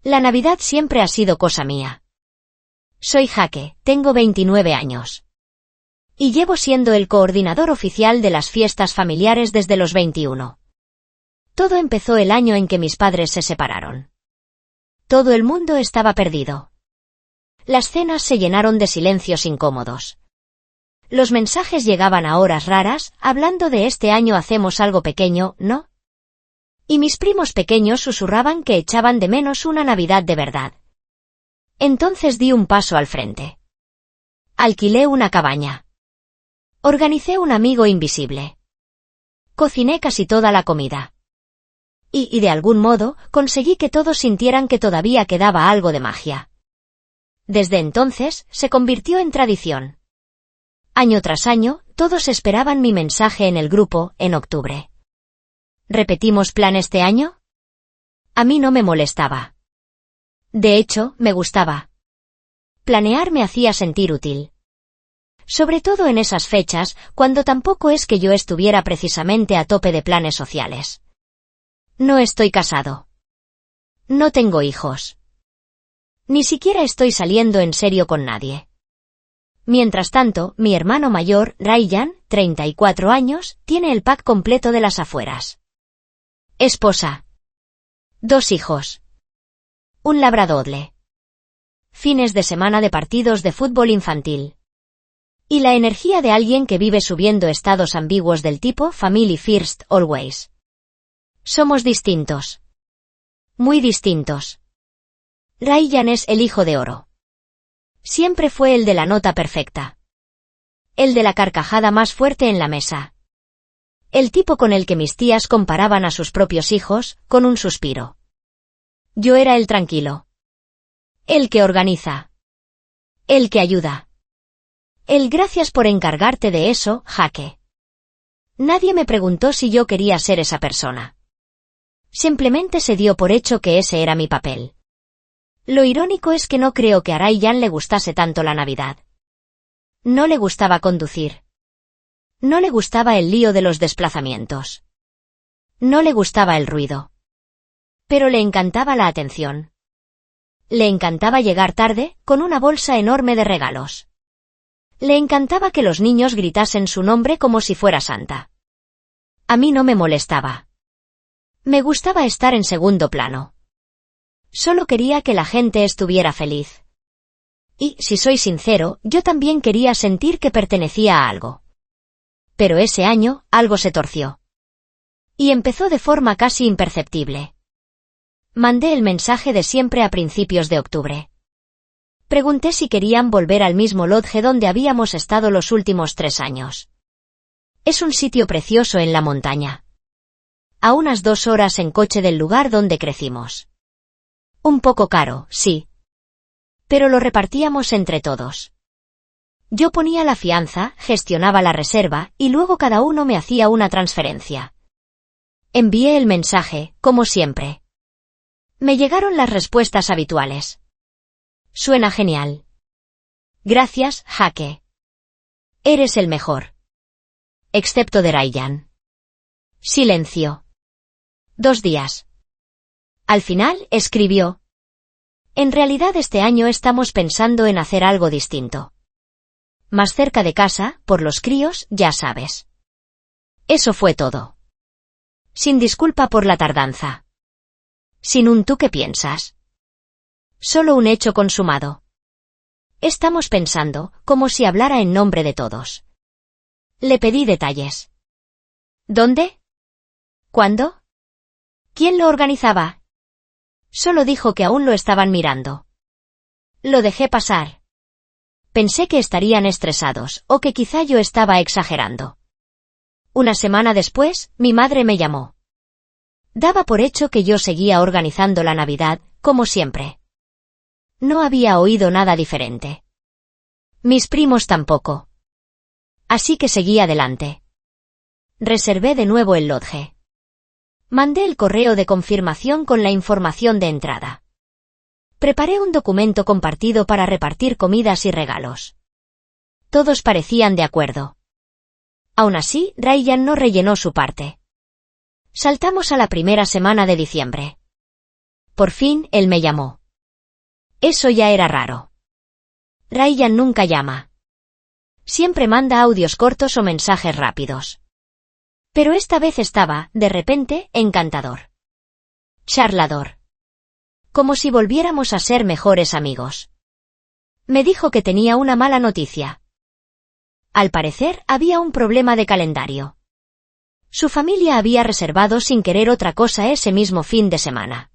La Navidad siempre ha sido cosa mía. Soy Jake, tengo 29 años. Y llevo siendo el coordinador oficial de las fiestas familiares desde los 21. Todo empezó el año en que mis padres se separaron. Todo el mundo estaba perdido. Las cenas se llenaron de silencios incómodos. Los mensajes llegaban a horas raras, hablando de este año hacemos algo pequeño, ¿no? Y mis primos pequeños susurraban que echaban de menos una Navidad de verdad. Entonces di un paso al frente. Alquilé una cabaña. Organicé un amigo invisible. Cociné casi toda la comida. Y de algún modo, conseguí que todos sintieran que todavía quedaba algo de magia. Desde entonces, se convirtió en tradición. Año tras año, todos esperaban mi mensaje en el grupo, en octubre. ¿Repetimos plan este año? A mí no me molestaba. De hecho, me gustaba. Planear me hacía sentir útil. Sobre todo en esas fechas, cuando tampoco es que yo estuviera precisamente a tope de planes sociales. No estoy casado. No tengo hijos. Ni siquiera estoy saliendo en serio con nadie. Mientras tanto, mi hermano mayor, Ryan, 34 años, tiene el pack completo de las afueras. Esposa. 2 hijos. Un labradoodle. Fines de semana de partidos de fútbol infantil. Y la energía de alguien que vive subiendo estados ambiguos del tipo Family First Always. Somos distintos. Muy distintos. Ryan es el hijo de oro. Siempre fue el de la nota perfecta. El de la carcajada más fuerte en la mesa. El tipo con el que mis tías comparaban a sus propios hijos, con un suspiro. Yo era el tranquilo. El que organiza. El que ayuda. El gracias por encargarte de eso, Jake. Nadie me preguntó si yo quería ser esa persona. Simplemente se dio por hecho que ese era mi papel. Lo irónico es que no creo que a Ryan le gustase tanto la Navidad. No le gustaba conducir. No le gustaba el lío de los desplazamientos. No le gustaba el ruido. Pero le encantaba la atención. Le encantaba llegar tarde, con una bolsa enorme de regalos. Le encantaba que los niños gritasen su nombre como si fuera Santa. A mí no me molestaba. Me gustaba estar en segundo plano. Solo quería que la gente estuviera feliz. Y, si soy sincero, yo también quería sentir que pertenecía a algo. Pero ese año, algo se torció. Y empezó de forma casi imperceptible. Mandé el mensaje de siempre a principios de octubre. Pregunté si querían volver al mismo lodge donde habíamos estado los últimos 3 años. Es un sitio precioso en la montaña. A unas 2 horas en coche del lugar donde crecimos. Un poco caro, sí. Pero lo repartíamos entre todos. Yo ponía la fianza, gestionaba la reserva, y luego cada uno me hacía una transferencia. Envié el mensaje, como siempre. Me llegaron las respuestas habituales. Suena genial. Gracias, Jake. Eres el mejor. Excepto de Ryan. Silencio. 2 días. Al final, escribió. En realidad este año estamos pensando en hacer algo distinto. Más cerca de casa, por los críos, ya sabes. Eso fue todo. Sin disculpa por la tardanza. Sin un ¿tú qué piensas? Solo un hecho consumado. Estamos pensando, como si hablara en nombre de todos. Le pedí detalles. ¿Dónde? ¿Cuándo? ¿Quién lo organizaba? Solo dijo que aún lo estaban mirando. Lo dejé pasar. Pensé que estarían estresados, o que quizá yo estaba exagerando. Una semana después, mi madre me llamó. Daba por hecho que yo seguía organizando la Navidad, como siempre. No había oído nada diferente. Mis primos tampoco. Así que seguí adelante. Reservé de nuevo el lodge. Mandé el correo de confirmación con la información de entrada. Preparé un documento compartido para repartir comidas y regalos. Todos parecían de acuerdo. Aún así, Ryan no rellenó su parte. Saltamos a la primera semana de diciembre. Por fin, él me llamó. Eso ya era raro. Ryan nunca llama. Siempre manda audios cortos o mensajes rápidos. Pero esta vez estaba, de repente, encantador. Charlador. Como si volviéramos a ser mejores amigos. Me dijo que tenía una mala noticia. Al parecer, había un problema de calendario. Su familia había reservado sin querer otra cosa ese mismo fin de semana.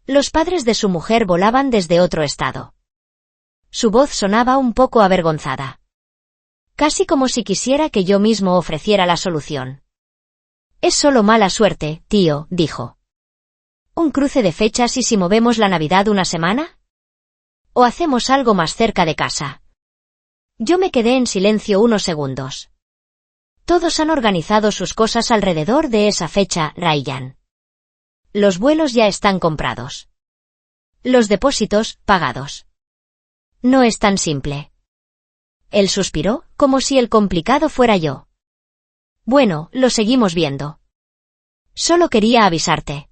Los padres de su mujer volaban desde otro estado. Su voz sonaba un poco avergonzada. Casi como si quisiera que yo mismo ofreciera la solución. Es solo mala suerte, tío, dijo. ¿Un cruce de fechas y si movemos la Navidad una semana? ¿O hacemos algo más cerca de casa? Yo me quedé en silencio unos segundos. Todos han organizado sus cosas alrededor de esa fecha, Ryan. Los vuelos ya están comprados. Los depósitos, pagados. No es tan simple. Él suspiró, como si el complicado fuera yo. Bueno, lo seguimos viendo. Solo quería avisarte.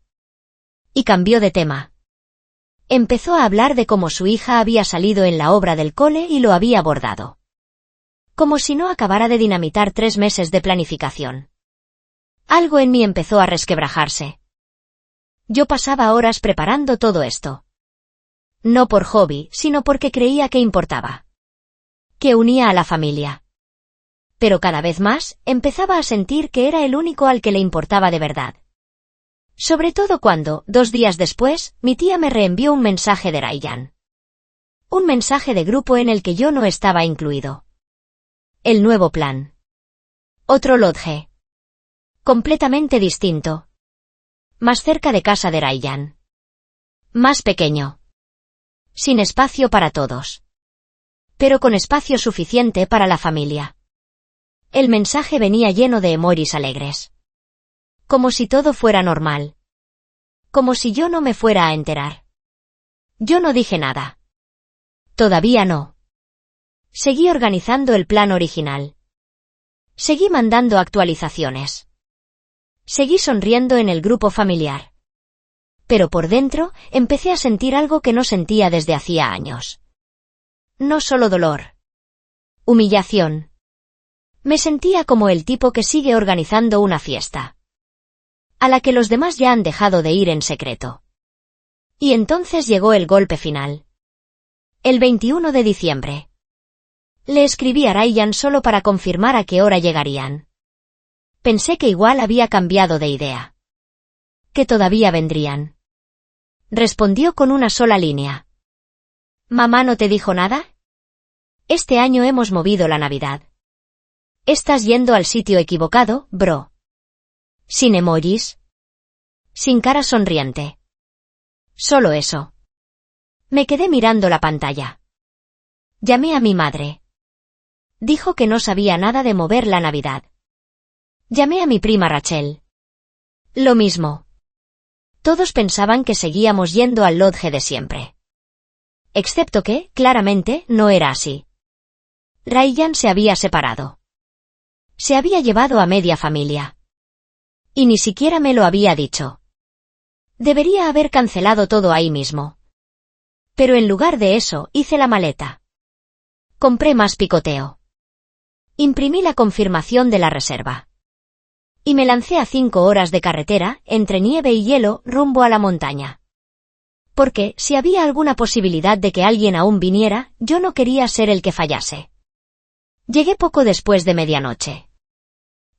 Y cambió de tema. Empezó a hablar de cómo su hija había salido en la obra del cole y lo había abordado. Como si no acabara de dinamitar 3 meses de planificación. Algo en mí empezó a resquebrajarse. Yo pasaba horas preparando todo esto. No por hobby, sino porque creía que importaba. Que unía a la familia. Pero cada vez más, empezaba a sentir que era el único al que le importaba de verdad. Sobre todo cuando, 2 días después, mi tía me reenvió un mensaje de Ryan. Un mensaje de grupo en el que yo no estaba incluido. El nuevo plan. Otro lodge. Completamente distinto. Más cerca de casa de Ryan. Más pequeño. Sin espacio para todos. Pero con espacio suficiente para la familia. El mensaje venía lleno de emojis alegres. Como si todo fuera normal. Como si yo no me fuera a enterar. Yo no dije nada. Todavía no. Seguí organizando el plan original. Seguí mandando actualizaciones. Seguí sonriendo en el grupo familiar. Pero por dentro, empecé a sentir algo que no sentía desde hacía años. No solo dolor. Humillación. Me sentía como el tipo que sigue organizando una fiesta. A la que los demás ya han dejado de ir en secreto. Y entonces llegó el golpe final. El 21 de diciembre. Le escribí a Ryan solo para confirmar a qué hora llegarían. Pensé que igual había cambiado de idea. Que todavía vendrían. Respondió con una sola línea. ¿Mamá no te dijo nada? Este año hemos movido la Navidad. Estás yendo al sitio equivocado, bro. Sin emojis. Sin cara sonriente. Solo eso. Me quedé mirando la pantalla. Llamé a mi madre. Dijo que no sabía nada de mover la Navidad. Llamé a mi prima Rachel. Lo mismo. Todos pensaban que seguíamos yendo al lodge de siempre. Excepto que, claramente, no era así. Ryan se había separado. Se había llevado a media familia. Y ni siquiera me lo había dicho. Debería haber cancelado todo ahí mismo. Pero en lugar de eso, hice la maleta. Compré más picoteo. Imprimí la confirmación de la reserva. Y me lancé a 5 horas de carretera, entre nieve y hielo, rumbo a la montaña. Porque, si había alguna posibilidad de que alguien aún viniera, yo no quería ser el que fallase. Llegué poco después de medianoche.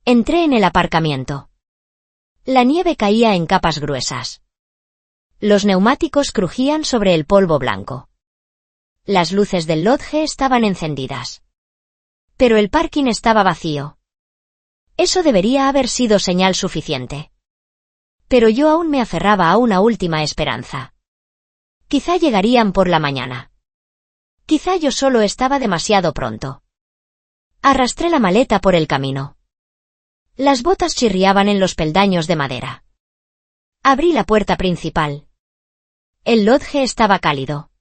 Entré en el aparcamiento. La nieve caía en capas gruesas. Los neumáticos crujían sobre el polvo blanco. Las luces del lodge estaban encendidas. Pero el parking estaba vacío. Eso debería haber sido señal suficiente. Pero yo aún me aferraba a una última esperanza. Quizá llegarían por la mañana. Quizá yo solo estaba demasiado pronto. Arrastré la maleta por el camino. Las botas chirriaban en los peldaños de madera. Abrí la puerta principal. El lodge estaba cálido.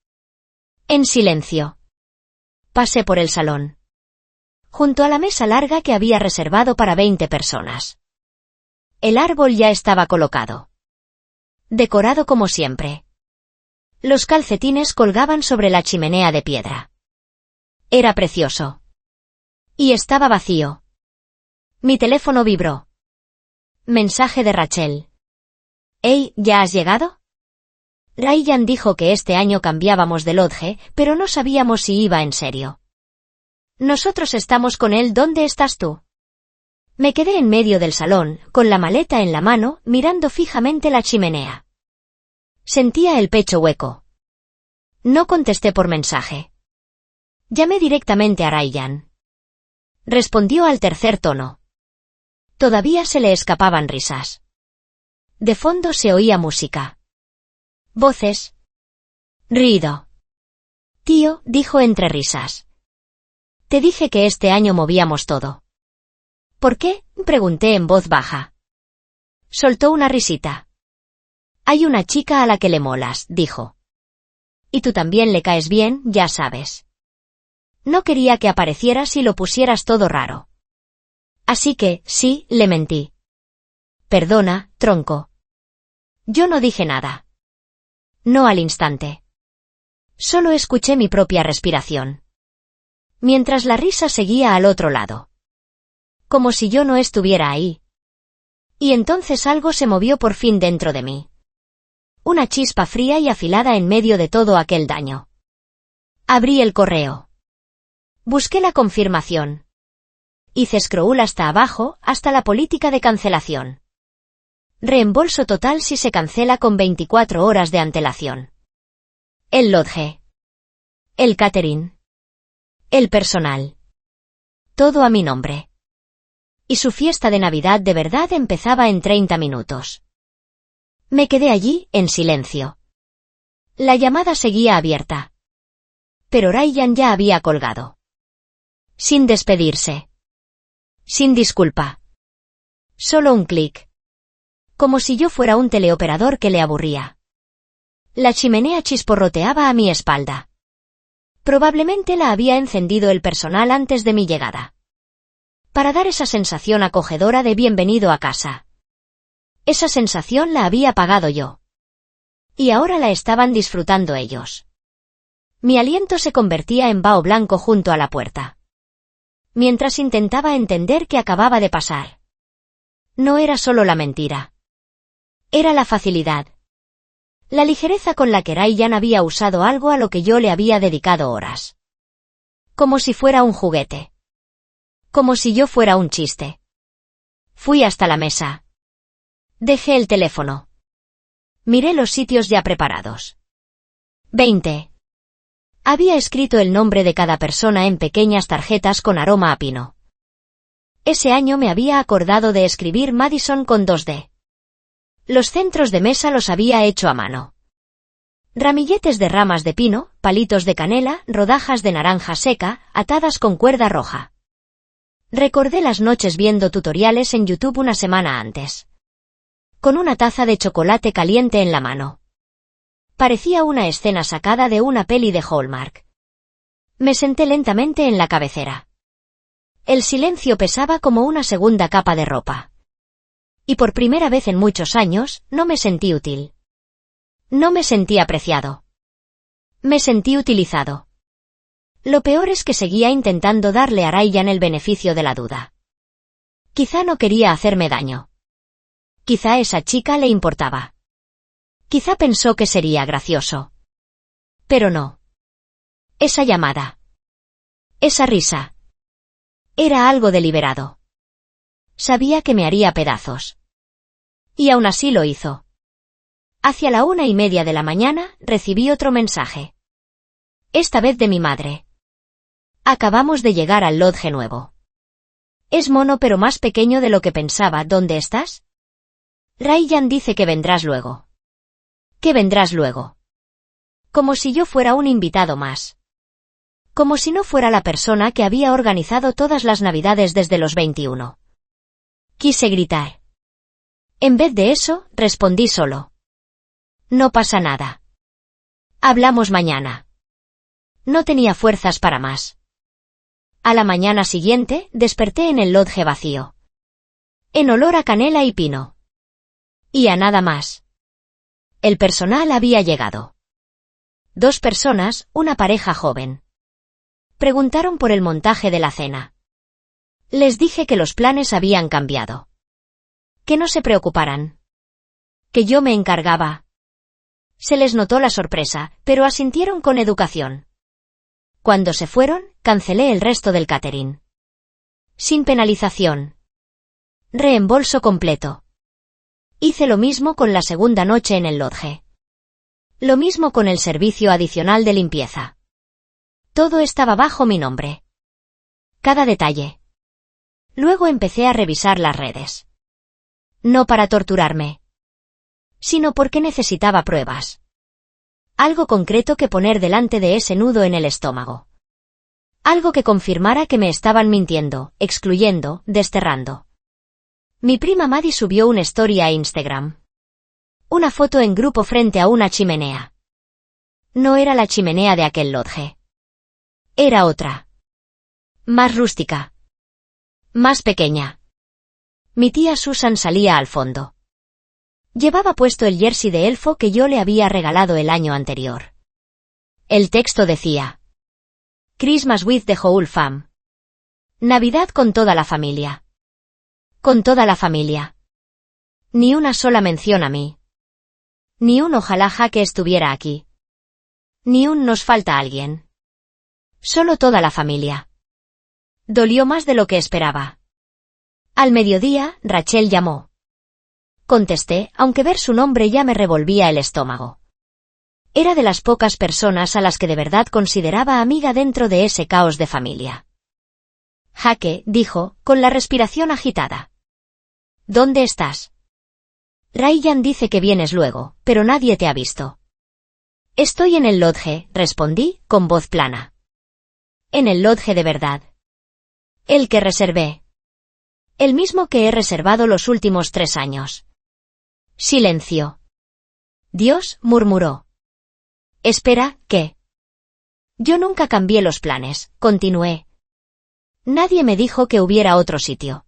En silencio. Pasé por el salón. Junto a la mesa larga que había reservado para 20 personas. El árbol ya estaba colocado. Decorado como siempre. Los calcetines colgaban sobre la chimenea de piedra. Era precioso. Y estaba vacío. Mi teléfono vibró. Mensaje de Rachel. «Hey, ¿ya has llegado?» Ryan dijo que este año cambiábamos de lodge, pero no sabíamos si iba en serio. «Nosotros estamos con él, ¿dónde estás tú?» Me quedé en medio del salón, con la maleta en la mano, mirando fijamente la chimenea. Sentía el pecho hueco. No contesté por mensaje. Llamé directamente a Ryan. Respondió al tercer tono. Todavía se le escapaban risas. De fondo se oía música. Voces. Ruido. Tío, dijo entre risas. Te dije que este año movíamos todo. ¿Por qué?, pregunté en voz baja. Soltó una risita. Hay una chica a la que le molas, dijo. Y tú también le caes bien, ya sabes. No quería que aparecieras y lo pusieras todo raro. Así que, sí, le mentí. Perdona, tronco. Yo no dije nada. No al instante. Solo escuché mi propia respiración. Mientras la risa seguía al otro lado. Como si yo no estuviera ahí. Y entonces algo se movió por fin dentro de mí. Una chispa fría y afilada en medio de todo aquel daño. Abrí el correo. Busqué la confirmación. Hice scroll hasta abajo, hasta la política de cancelación. Reembolso total si se cancela con 24 horas de antelación. El lodge. El catering. El personal. Todo a mi nombre. Y su fiesta de Navidad de verdad empezaba en 30 minutos. Me quedé allí, en silencio. La llamada seguía abierta. Pero Ryan ya había colgado. Sin despedirse. Sin disculpa. Solo un clic. Como si yo fuera un teleoperador que le aburría. La chimenea chisporroteaba a mi espalda. Probablemente la había encendido el personal antes de mi llegada. Para dar esa sensación acogedora de bienvenido a casa. Esa sensación la había pagado yo. Y ahora la estaban disfrutando ellos. Mi aliento se convertía en vaho blanco junto a la puerta. Mientras intentaba entender qué acababa de pasar. No era solo la mentira. Era la facilidad. La ligereza con la que Ryan había usado algo a lo que yo le había dedicado horas. Como si fuera un juguete. Como si yo fuera un chiste. Fui hasta la mesa. Dejé el teléfono. Miré los sitios ya preparados. 20. Había escrito el nombre de cada persona en pequeñas tarjetas con aroma a pino. Ese año me había acordado de escribir Madison con 2D. Los centros de mesa los había hecho a mano. Ramilletes de ramas de pino, palitos de canela, rodajas de naranja seca, atadas con cuerda roja. Recordé las noches viendo tutoriales en YouTube una semana antes. Con una taza de chocolate caliente en la mano. Parecía una escena sacada de una peli de Hallmark. Me senté lentamente en la cabecera. El silencio pesaba como una segunda capa de ropa. Y por primera vez en muchos años, no me sentí útil. No me sentí apreciado. Me sentí utilizado. Lo peor es que seguía intentando darle a Ryan el beneficio de la duda. Quizá no quería hacerme daño. Quizá a esa chica le importaba. Quizá pensó que sería gracioso. Pero no. Esa llamada. Esa risa. Era algo deliberado. Sabía que me haría pedazos. Y aún así lo hizo. Hacia la 1:30 de la mañana, recibí otro mensaje. Esta vez de mi madre. Acabamos de llegar al lodge nuevo. Es mono pero más pequeño de lo que pensaba. ¿Dónde estás? Ryan dice que vendrás luego. ¿Qué vendrás luego? Como si yo fuera un invitado más. Como si no fuera la persona que había organizado todas las Navidades desde los 21. Quise gritar. En vez de eso, respondí solo. No pasa nada. Hablamos mañana. No tenía fuerzas para más. A la mañana siguiente, desperté en el lodge vacío. En olor a canela y pino. Y a nada más. El personal había llegado. 2 personas, una pareja joven. Preguntaron por el montaje de la cena. Les dije que los planes habían cambiado. Que no se preocuparan. Que yo me encargaba. Se les notó la sorpresa, pero asintieron con educación. Cuando se fueron, cancelé el resto del catering. Sin penalización. Reembolso completo. Hice lo mismo con la segunda noche en el lodge. Lo mismo con el servicio adicional de limpieza. Todo estaba bajo mi nombre. Cada detalle. Luego empecé a revisar las redes. No para torturarme, sino porque necesitaba pruebas. Algo concreto que poner delante de ese nudo en el estómago. Algo que confirmara que me estaban mintiendo, excluyendo, desterrando. Mi prima Maddie subió una story a Instagram. Una foto en grupo frente a una chimenea. No era la chimenea de aquel lodge. Era otra. Más rústica. Más pequeña. Mi tía Susan salía al fondo. Llevaba puesto el jersey de elfo que yo le había regalado el año anterior. El texto decía: Christmas with the whole fam. Navidad con toda la familia. Con toda la familia. Ni una sola mención a mí. Ni un ojalá que estuviera aquí. Ni un nos falta alguien. Solo toda la familia. Dolió más de lo que esperaba. Al mediodía, Rachel llamó. Contesté, aunque ver su nombre ya me revolvía el estómago. Era de las pocas personas a las que de verdad consideraba amiga dentro de ese caos de familia. Jake, dijo, con la respiración agitada. ¿Dónde estás? Ryan dice que vienes luego, pero nadie te ha visto. Estoy en el lodge, respondí, con voz plana. En el lodge de verdad. El que reservé. El mismo que he reservado los últimos 3 años. Silencio. Dios, murmuró. Espera, ¿qué? Yo nunca cambié los planes, continué. Nadie me dijo que hubiera otro sitio.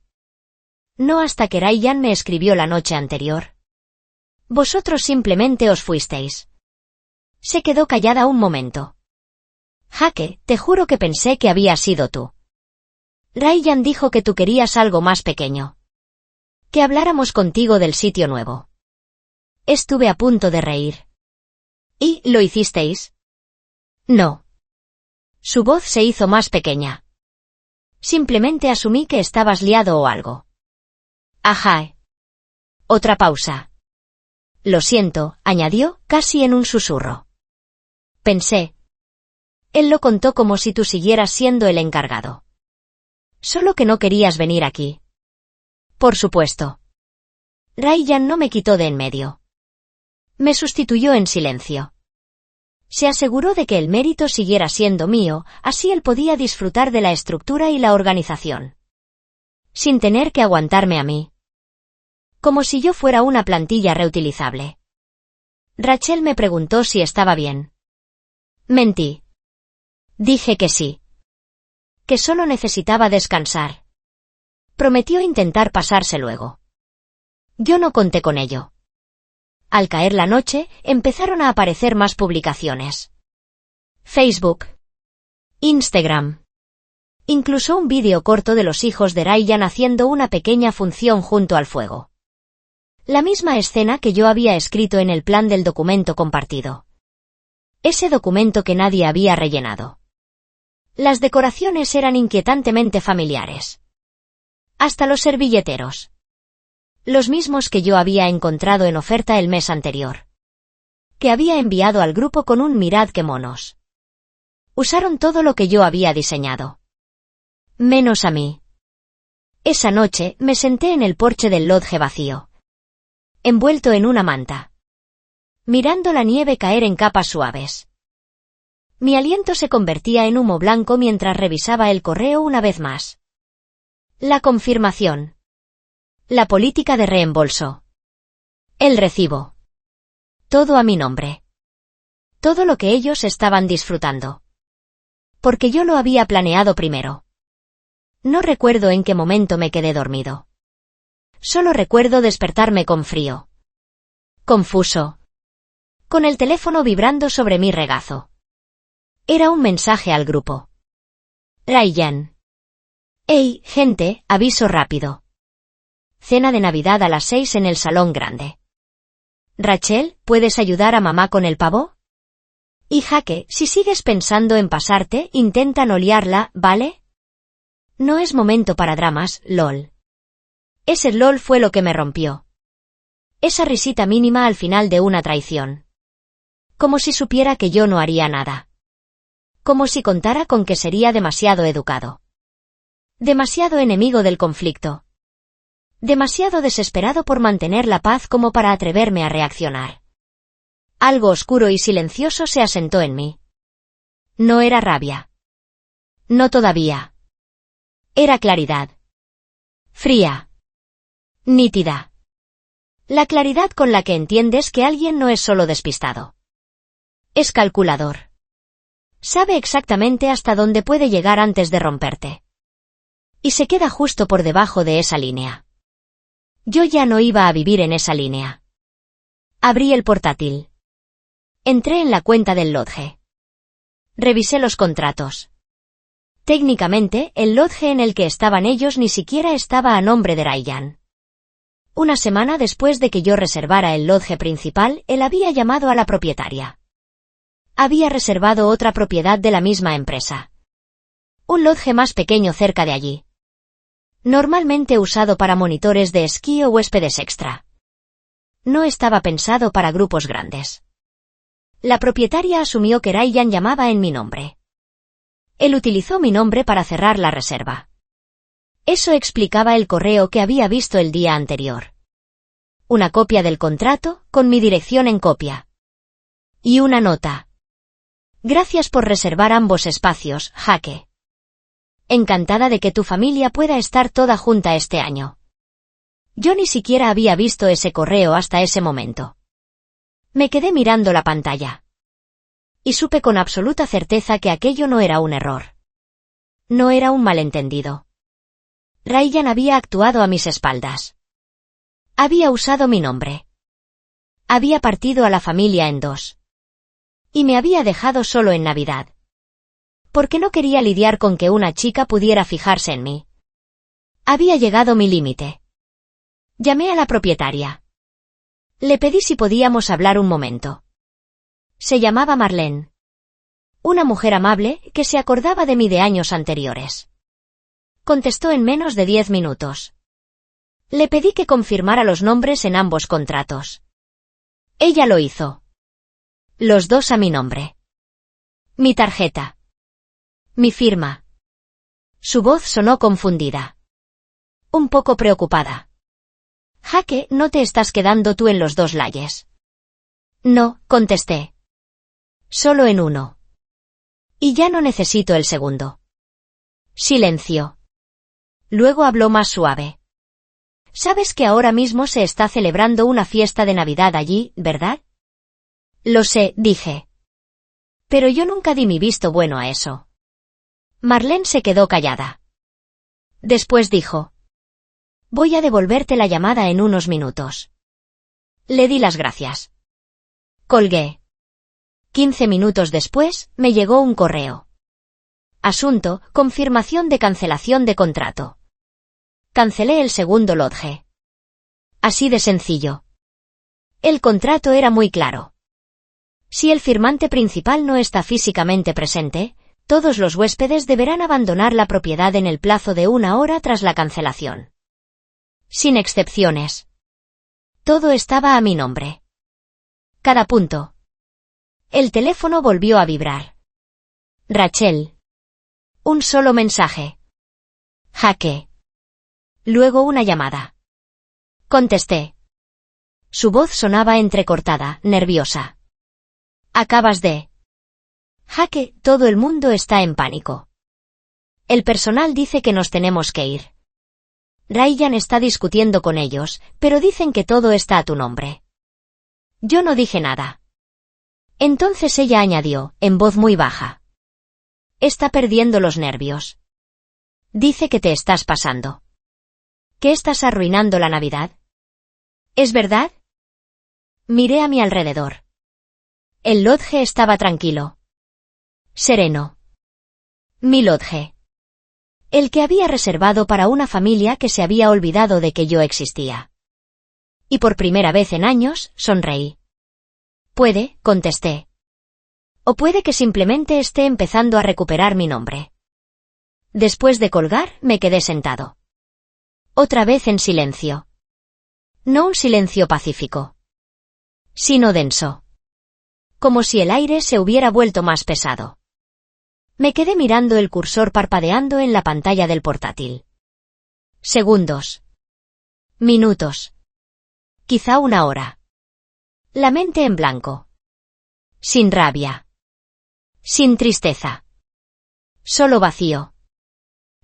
No hasta que Ryan me escribió la noche anterior. Vosotros simplemente os fuisteis. Se quedó callada un momento. Jake, te juro que pensé que había sido tú. Ryan dijo que tú querías algo más pequeño. Que habláramos contigo del sitio nuevo. Estuve a punto de reír. ¿Y lo hicisteis? No. Su voz se hizo más pequeña. Simplemente asumí que estabas liado o algo. Ajá. Otra pausa. Lo siento, añadió, casi en un susurro. Pensé. Él lo contó como si tú siguieras siendo el encargado. Solo que no querías venir aquí. Por supuesto. Ryan no me quitó de en medio. Me sustituyó en silencio. Se aseguró de que el mérito siguiera siendo mío, así él podía disfrutar de la estructura y la organización. Sin tener que aguantarme a mí. Como si yo fuera una plantilla reutilizable. Rachel me preguntó si estaba bien. Mentí. Dije que sí. Que solo necesitaba descansar. Prometió intentar pasarse luego. Yo no conté con ello. Al caer la noche, empezaron a aparecer más publicaciones. Facebook. Instagram. Incluso un vídeo corto de los hijos de Ryan haciendo una pequeña función junto al fuego. La misma escena que yo había escrito en el plan del documento compartido. Ese documento que nadie había rellenado. Las decoraciones eran inquietantemente familiares. Hasta los servilleteros. Los mismos que yo había encontrado en oferta el mes anterior. Que había enviado al grupo con un mirad qué monos. Usaron todo lo que yo había diseñado. Menos a mí. Esa noche me senté en el porche del lodge vacío. Envuelto en una manta. Mirando la nieve caer en capas suaves. Mi aliento se convertía en humo blanco mientras revisaba el correo una vez más. La confirmación. La política de reembolso. El recibo. Todo a mi nombre. Todo lo que ellos estaban disfrutando. Porque yo lo había planeado primero. No recuerdo en qué momento me quedé dormido. Solo recuerdo despertarme con frío. Confuso. con el teléfono vibrando sobre mi regazo. Era un mensaje al grupo. Ryan. Hey, gente, aviso rápido. Cena de Navidad a las 6 en el salón grande. Rachel, ¿puedes ayudar a mamá con el pavo? Y Jake, si sigues pensando en pasarte, intenta no liarla, ¿vale? No es momento para dramas, lol. Ese lol fue lo que me rompió. Esa risita mínima al final de una traición. Como si supiera que yo no haría nada. Como si contara con que sería demasiado educado. Demasiado enemigo del conflicto. Demasiado desesperado por mantener la paz como para atreverme a reaccionar. Algo oscuro y silencioso se asentó en mí. No era rabia. No todavía. Era claridad. Fría. Nítida. La claridad con la que entiendes que alguien no es solo despistado. Es calculador. Sabe exactamente hasta dónde puede llegar antes de romperte. Y se queda justo por debajo de esa línea. Yo ya no iba a vivir en esa línea. Abrí el portátil. Entré en la cuenta del lodge. Revisé los contratos. Técnicamente, el lodge en el que estaban ellos ni siquiera estaba a nombre de Ryan. Una semana después de que yo reservara el lodge principal, él había llamado a la propietaria. Había reservado otra propiedad de la misma empresa. Un lodge más pequeño cerca de allí. Normalmente usado para monitores de esquí o huéspedes extra. No estaba pensado para grupos grandes. La propietaria asumió que Ryan llamaba en mi nombre. Él utilizó mi nombre para cerrar la reserva. Eso explicaba el correo que había visto el día anterior. Una copia del contrato, con mi dirección en copia. Y una nota. Gracias por reservar ambos espacios, Jake. Encantada de que tu familia pueda estar toda junta este año. Yo ni siquiera había visto ese correo hasta ese momento. Me quedé mirando la pantalla. Y supe con absoluta certeza que aquello no era un error. No era un malentendido. Ryan había actuado a mis espaldas. Había usado mi nombre. Había partido a la familia en dos. Y me había dejado solo en Navidad. Porque no quería lidiar con que una chica pudiera fijarse en mí. Había llegado mi límite. Llamé a la propietaria. Le pedí si podíamos hablar un momento. Se llamaba Marlene. Una mujer amable que se acordaba de mí de años anteriores. Contestó en menos de 10 minutos. Le pedí que confirmara los nombres en ambos contratos. Ella lo hizo. Los dos a mi nombre. Mi tarjeta. Mi firma. Su voz sonó confundida. Un poco preocupada. Jake, ¿no te estás quedando tú en los dos layes? No, contesté. Solo en uno. Y ya no necesito el segundo. Silencio. Luego habló más suave. Sabes que ahora mismo se está celebrando una fiesta de Navidad allí, ¿verdad? Lo sé, dije. Pero yo nunca di mi visto bueno a eso. Marlene se quedó callada. Después dijo. Voy a devolverte la llamada en unos minutos. Le di las gracias. Colgué. 15 minutos después, me llegó un correo. Asunto, confirmación de cancelación de contrato. Cancelé el segundo lodge. Así de sencillo. El contrato era muy claro. Si el firmante principal no está físicamente presente, todos los huéspedes deberán abandonar la propiedad en el plazo de 1 hora tras la cancelación. Sin excepciones. Todo estaba a mi nombre. Cada punto. El teléfono volvió a vibrar. Rachel. Un solo mensaje. Jake. Luego una llamada. Contesté. Su voz sonaba entrecortada, nerviosa. Acabas de... Jake, todo el mundo está en pánico. El personal dice que nos tenemos que ir. Ryan está discutiendo con ellos, pero dicen que todo está a tu nombre. Yo no dije nada. Entonces ella añadió, en voz muy baja. Está perdiendo los nervios. Dice que te estás pasando. ¿Que estás arruinando la Navidad? ¿Es verdad? Miré a mi alrededor. El lodge estaba tranquilo. Sereno. Mi lodge. El que había reservado para una familia que se había olvidado de que yo existía. Y por primera vez en años, sonreí. Puede, contesté. O puede que simplemente esté empezando a recuperar mi nombre. Después de colgar, me quedé sentado. Otra vez en silencio. No un silencio pacífico, sino denso. Como si el aire se hubiera vuelto más pesado. Me quedé mirando el cursor parpadeando en la pantalla del portátil. Segundos. Minutos. Quizá una hora. La mente en blanco. Sin rabia. Sin tristeza. Solo vacío.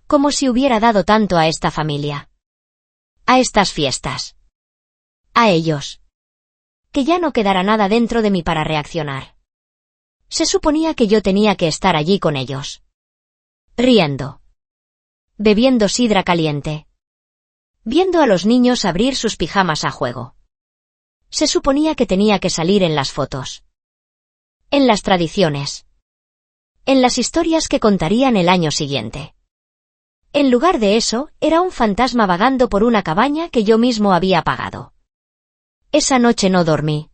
Como si hubiera dado tanto a esta familia. A estas fiestas. A ellos. Que ya no quedará nada dentro de mí para reaccionar. Se suponía que yo tenía que estar allí con ellos. Riendo. Bebiendo sidra caliente. Viendo a los niños abrir sus pijamas a juego. Se suponía que tenía que salir en las fotos. En las tradiciones. En las historias que contarían el año siguiente. En lugar de eso, era un fantasma vagando por una cabaña que yo mismo había apagado. Esa noche no dormí.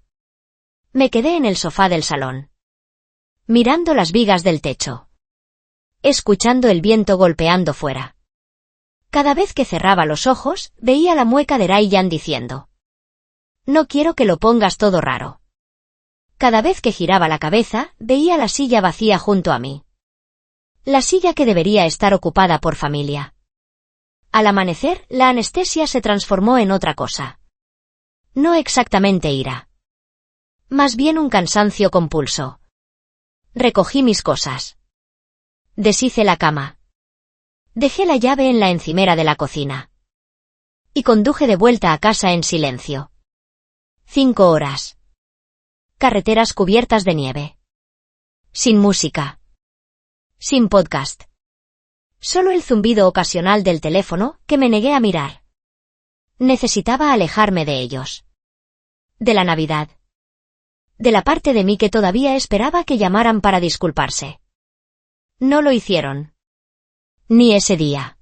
Me quedé en el sofá del salón. Mirando las vigas del techo. Escuchando el viento golpeando fuera. Cada vez que cerraba los ojos, veía la mueca de Ryan diciendo: no quiero que lo pongas todo raro. Cada vez que giraba la cabeza, veía la silla vacía junto a mí. La silla que debería estar ocupada por familia. Al amanecer, la anestesia se transformó en otra cosa. No exactamente ira. Más bien un cansancio compulso. Recogí mis cosas. Deshice la cama. Dejé la llave en la encimera de la cocina. Y conduje de vuelta a casa en silencio. 5 horas. Carreteras cubiertas de nieve. Sin música. Sin podcast. Solo el zumbido ocasional del teléfono, que me negué a mirar. Necesitaba alejarme de ellos. De la Navidad. De la parte de mí que todavía esperaba que llamaran para disculparse. No lo hicieron. Ni ese día.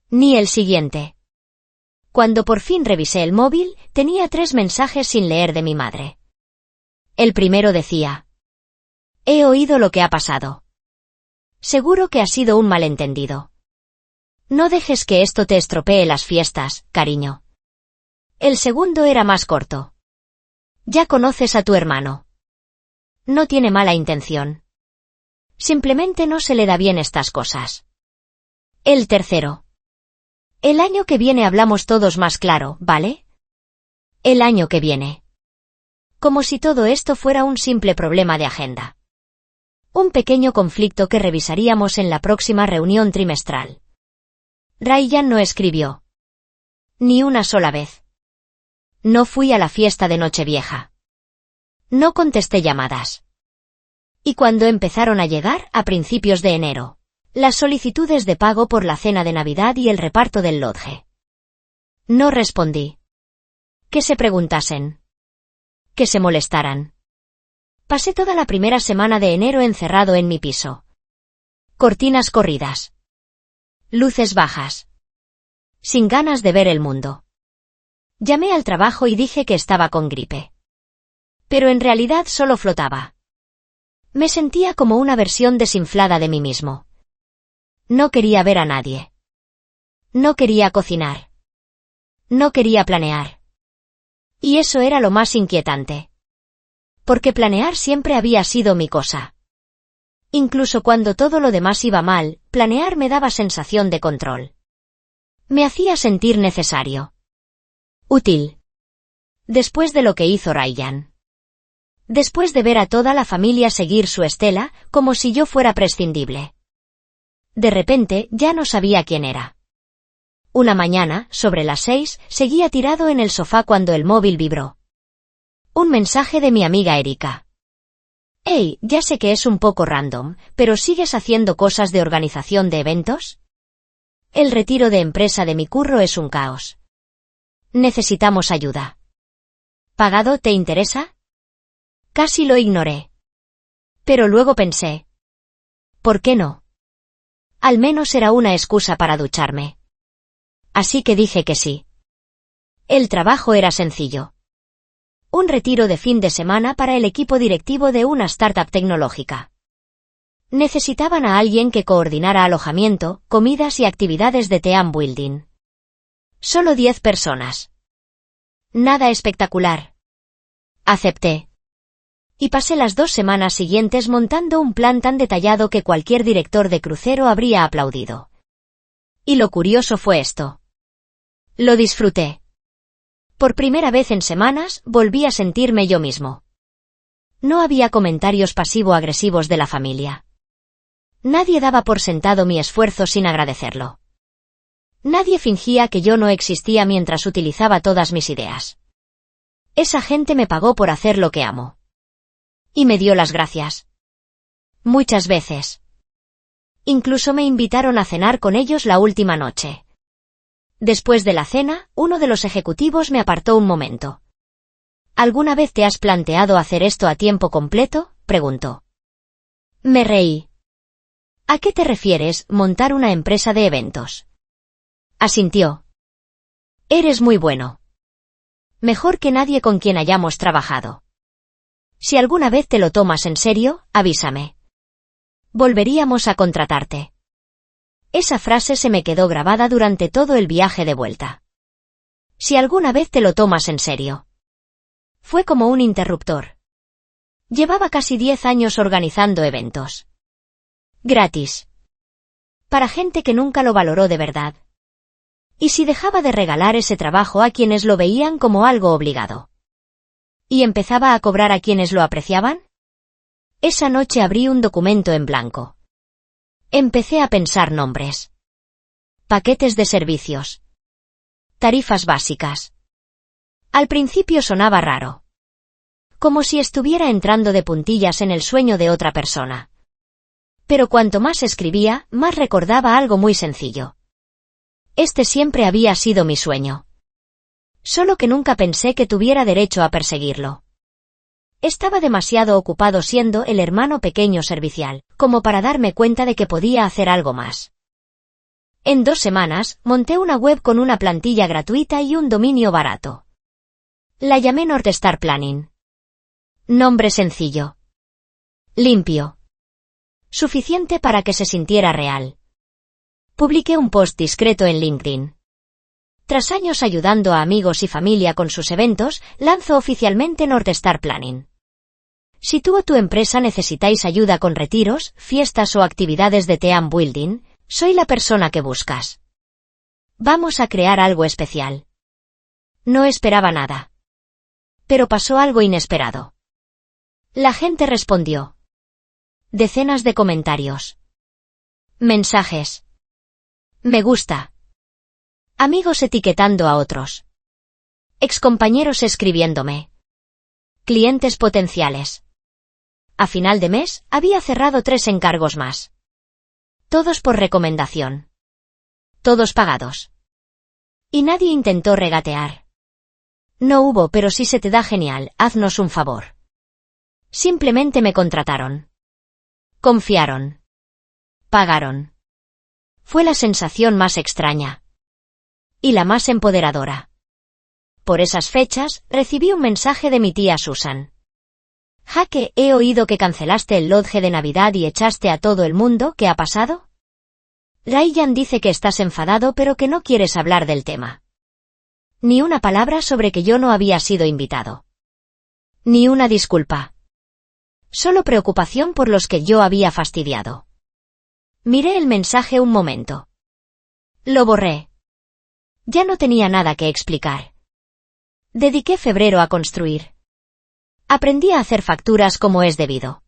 Ni el siguiente. Cuando por fin revisé el móvil, tenía 3 mensajes sin leer de mi madre. El primero decía: he oído lo que ha pasado. Seguro que ha sido un malentendido. No dejes que esto te estropee las fiestas, cariño. El segundo era más corto. Ya conoces a tu hermano. No tiene mala intención. Simplemente no se le da bien estas cosas. El tercero. El año que viene hablamos todos más claro, ¿vale? El año que viene. Como si todo esto fuera un simple problema de agenda. Un pequeño conflicto que revisaríamos en la próxima reunión trimestral. Ryan no escribió. Ni una sola vez. No fui a la fiesta de Nochevieja. No contesté llamadas. Y cuando empezaron a llegar, a principios de enero, las solicitudes de pago por la cena de Navidad y el reparto del lodge. No respondí. Que se preguntasen. Que se molestaran. Pasé toda la primera semana de enero encerrado en mi piso. Cortinas corridas. Luces bajas. Sin ganas de ver el mundo. Llamé al trabajo y dije que estaba con gripe. Pero en realidad solo flotaba. Me sentía como una versión desinflada de mí mismo. No quería ver a nadie. No quería cocinar. No quería planear. Y eso era lo más inquietante. Porque planear siempre había sido mi cosa. Incluso cuando todo lo demás iba mal, planear me daba sensación de control. Me hacía sentir necesario. Útil. Después de lo que hizo Ryan. Después de ver a toda la familia seguir su estela, como si yo fuera prescindible. De repente, ya no sabía quién era. Una mañana, sobre las 6, seguía tirado en el sofá cuando el móvil vibró. Un mensaje de mi amiga Erika. Hey, ya sé que es un poco random, pero ¿sigues haciendo cosas de organización de eventos? El retiro de empresa de mi curro es un caos. Necesitamos ayuda. ¿Pagado te interesa? Casi lo ignoré. Pero luego pensé, ¿por qué no? Al menos era una excusa para ducharme. Así que dije que sí. El trabajo era sencillo. Un retiro de fin de semana para el equipo directivo de una startup tecnológica. Necesitaban a alguien que coordinara alojamiento, comidas y actividades de team building. Solo 10 personas. Nada espectacular. Acepté. Y pasé las 2 semanas siguientes montando un plan tan detallado que cualquier director de crucero habría aplaudido. Y lo curioso fue esto. Lo disfruté. Por primera vez en semanas, volví a sentirme yo mismo. No había comentarios pasivo-agresivos de la familia. Nadie daba por sentado mi esfuerzo sin agradecerlo. Nadie fingía que yo no existía mientras utilizaba todas mis ideas. Esa gente me pagó por hacer lo que amo. Y me dio las gracias. Muchas veces. Incluso me invitaron a cenar con ellos la última noche. Después de la cena, uno de los ejecutivos me apartó un momento. ¿Alguna vez te has planteado hacer esto a tiempo completo?, preguntó. Me reí. ¿A qué te refieres, montar una empresa de eventos? Asintió. Eres muy bueno. Mejor que nadie con quien hayamos trabajado. Si alguna vez te lo tomas en serio, avísame. Volveríamos a contratarte. Esa frase se me quedó grabada durante todo el viaje de vuelta. Si alguna vez te lo tomas en serio. Fue como un interruptor. Llevaba casi 10 años organizando eventos. Gratis. Para gente que nunca lo valoró de verdad. ¿Y si dejaba de regalar ese trabajo a quienes lo veían como algo obligado? ¿Y empezaba a cobrar a quienes lo apreciaban? Esa noche abrí un documento en blanco. Empecé a pensar nombres. Paquetes de servicios. Tarifas básicas. Al principio sonaba raro. Como si estuviera entrando de puntillas en el sueño de otra persona. Pero cuanto más escribía, más recordaba algo muy sencillo. Este siempre había sido mi sueño. Solo que nunca pensé que tuviera derecho a perseguirlo. Estaba demasiado ocupado siendo el hermano pequeño servicial, como para darme cuenta de que podía hacer algo más. En 2 semanas, monté una web con una plantilla gratuita y un dominio barato. La llamé North Star Planning. Nombre sencillo. Limpio. Suficiente para que se sintiera real. Publiqué un post discreto en LinkedIn. Tras años ayudando a amigos y familia con sus eventos, lanzo oficialmente North Star Planning. Si tú o tu empresa necesitáis ayuda con retiros, fiestas o actividades de team building, soy la persona que buscas. Vamos a crear algo especial. No esperaba nada. Pero pasó algo inesperado. La gente respondió. Decenas de comentarios. Mensajes. Me gusta. Amigos etiquetando a otros. Excompañeros escribiéndome. Clientes potenciales. A final de mes, había cerrado 3 encargos más. Todos por recomendación. Todos pagados. Y nadie intentó regatear. No hubo, pero si se te da genial, haznos un favor. Simplemente me contrataron. Confiaron. Pagaron. Fue la sensación más extraña. Y la más empoderadora. Por esas fechas, recibí un mensaje de mi tía Susan. Jaque, he oído que cancelaste el lodge de Navidad y echaste a todo el mundo, ¿qué ha pasado? Ryan dice que estás enfadado pero que no quieres hablar del tema. Ni una palabra sobre que yo no había sido invitado. Ni una disculpa. Solo preocupación por los que yo había fastidiado. Miré el mensaje un momento. Lo borré. Ya no tenía nada que explicar. Dediqué febrero a construir. Aprendí a hacer facturas como es debido.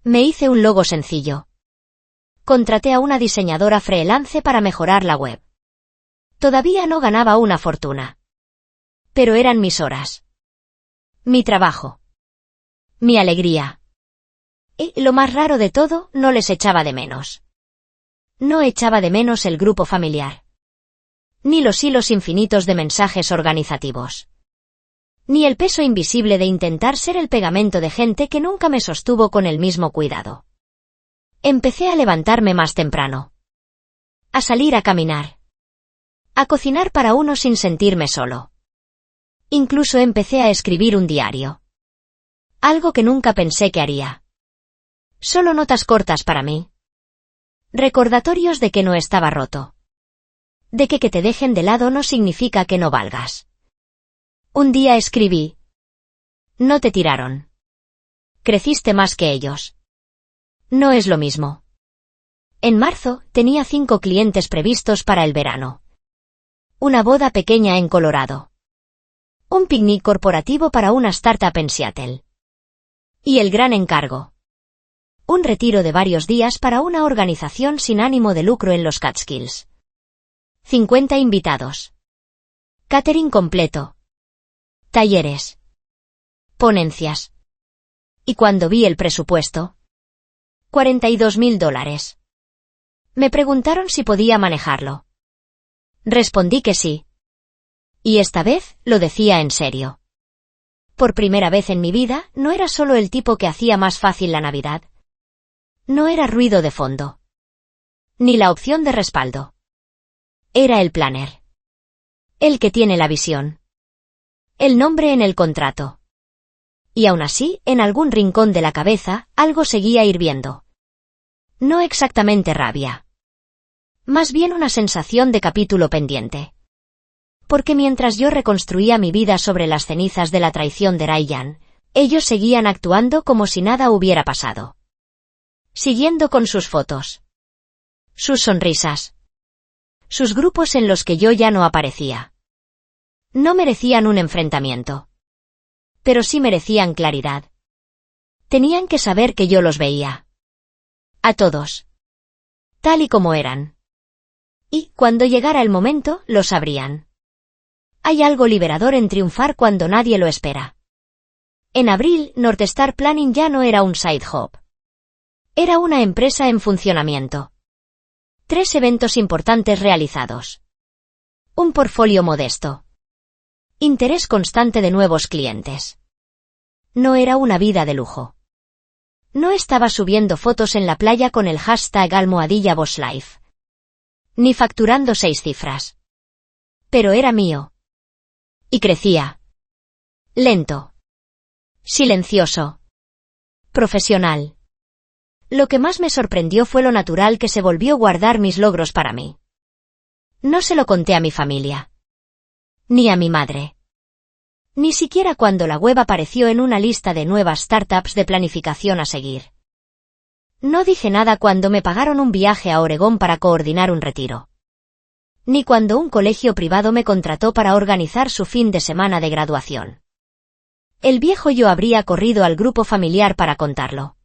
Me hice un logo sencillo. Contraté a una diseñadora freelance para mejorar la web. Todavía no ganaba una fortuna. Pero eran mis horas. Mi trabajo. Mi alegría. Y, lo más raro de todo, no les echaba de menos. No echaba de menos el grupo familiar. Ni los hilos infinitos de mensajes organizativos. Ni el peso invisible de intentar ser el pegamento de gente que nunca me sostuvo con el mismo cuidado. Empecé a levantarme más temprano. A salir a caminar. A cocinar para uno sin sentirme solo. Incluso empecé a escribir un diario. Algo que nunca pensé que haría. Solo notas cortas para mí. Recordatorios de que no estaba roto. De que te dejen de lado no significa que no valgas. Un día escribí. No te tiraron. Creciste más que ellos. No es lo mismo. En marzo, tenía 5 clientes previstos para el verano. Una boda pequeña en Colorado. Un picnic corporativo para una startup en Seattle. Y el gran encargo. Un retiro de varios días para una organización sin ánimo de lucro en los Catskills. 50 invitados. Catering completo. Talleres. Ponencias. Y cuando vi el presupuesto. $42,000. Me preguntaron si podía manejarlo. Respondí que sí. Y esta vez, lo decía en serio. Por primera vez en mi vida, no era solo el tipo que hacía más fácil la Navidad. No era ruido de fondo. Ni la opción de respaldo. Era el planner. El que tiene la visión. El nombre en el contrato. Y aún así, en algún rincón de la cabeza, algo seguía hirviendo. No exactamente rabia. Más bien una sensación de capítulo pendiente. Porque mientras yo reconstruía mi vida sobre las cenizas de la traición de Ryan, ellos seguían actuando como si nada hubiera pasado. Siguiendo con sus fotos. Sus sonrisas. Sus grupos en los que yo ya no aparecía. No merecían un enfrentamiento. Pero sí merecían claridad. Tenían que saber que yo los veía. A todos. Tal y como eran. Y, cuando llegara el momento, lo sabrían. Hay algo liberador en triunfar cuando nadie lo espera. En abril, North Star Planning ya no era un side hop. Era una empresa en funcionamiento. 3 eventos importantes realizados. Un portfolio modesto. Interés constante de nuevos clientes. No era una vida de lujo. No estaba subiendo fotos en la playa con el hashtag #BossLife. Ni facturando 6 cifras. Pero era mío. Y crecía. Lento. Silencioso. Profesional. Lo que más me sorprendió fue lo natural que se volvió guardar mis logros para mí. No se lo conté a mi familia. Ni a mi madre. Ni siquiera cuando la web apareció en una lista de nuevas startups de planificación a seguir. No dije nada cuando me pagaron un viaje a Oregón para coordinar un retiro. Ni cuando un colegio privado me contrató para organizar su fin de semana de graduación. El viejo yo habría corrido al grupo familiar para contarlo.